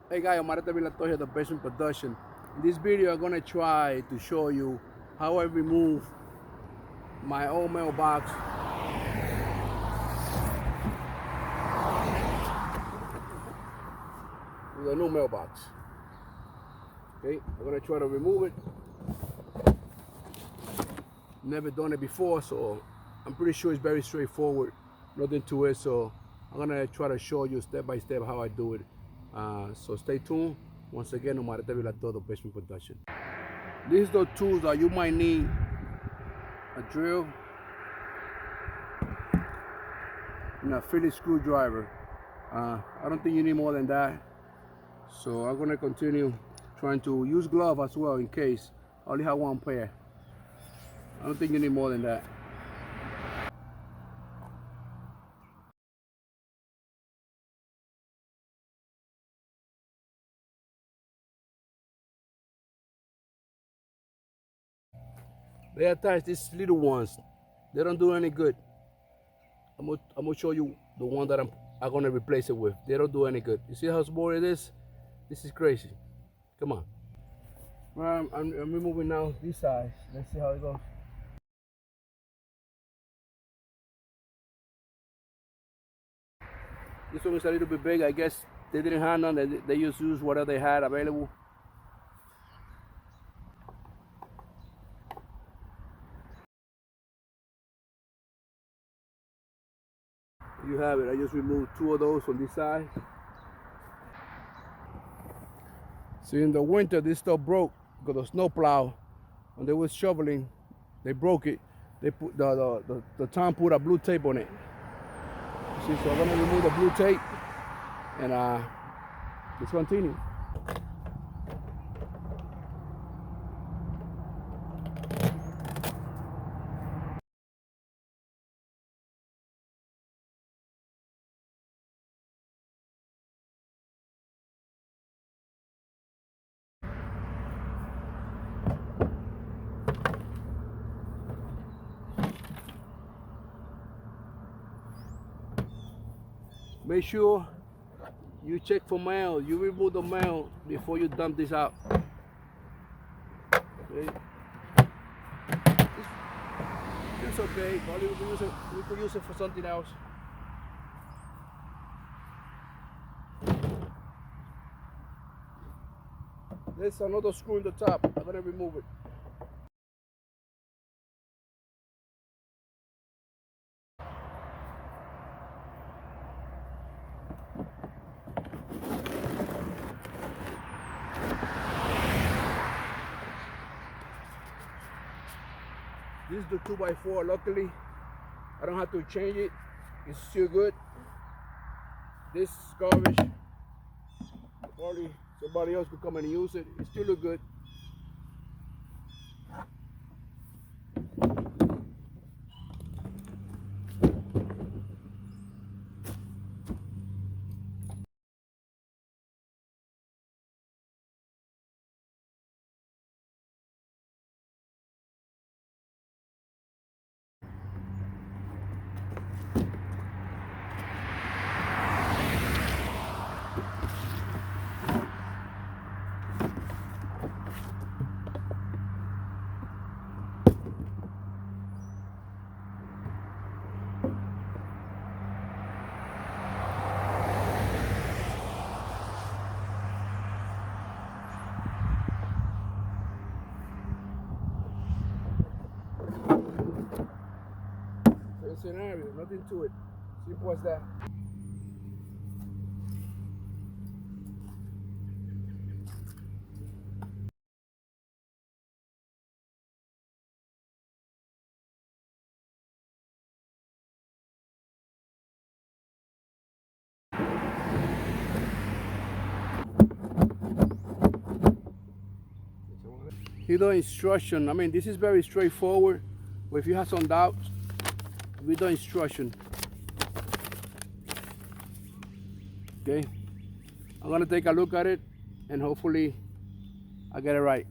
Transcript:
Hey guys, Omarete Vilato here, the basement production. In this video, I'm gonna try to show you how I remove my old mailbox with a new mailbox. Okay, I'm gonna try to remove it. Never done it before, so I'm pretty sure it's very straightforward. Nothing to it, so I'm gonna try to show you step by step how I do it. So stay tuned. Once again, Omarete Vilato, the basement production. These are the tools that you might need: a drill and a Phillips screwdriver. I don't think you need more than that. So I'm gonna continue trying to use glove as well in case I only have one pair. I don't think you need more than that. They attach these little ones. They don't do any good. I'm gonna show you the one that I'm gonna replace it with. They don't do any good. You see how small it is? This is crazy. Come on. Well, I'm removing now this side. Let's see how it goes. This one is a little bit big. I guess they didn't have none. They just used whatever they had available. You have it. I just removed two of those on this side. See, in the winter, this stuff broke because the snow plow, when they was shoveling, they broke it. They put the town put a blue tape on it. See, so I'm gonna remove the blue tape and let's continue. Make sure you check for mail. You remove the mail before you dump this out. Okay. It's okay. Probably we could use it for something else. There's another screw in the top. I'm gonna remove it. This is the 2x4. Luckily, I don't have to change it. It's still good. This is garbage. Probably somebody else could come and use it. It still look good. Scenario, nothing to it. Simple as that. Here's the instruction. I mean, this is very straightforward. But if you have some doubts, read the instruction. Okay, I'm gonna take a look at it and hopefully I get it right.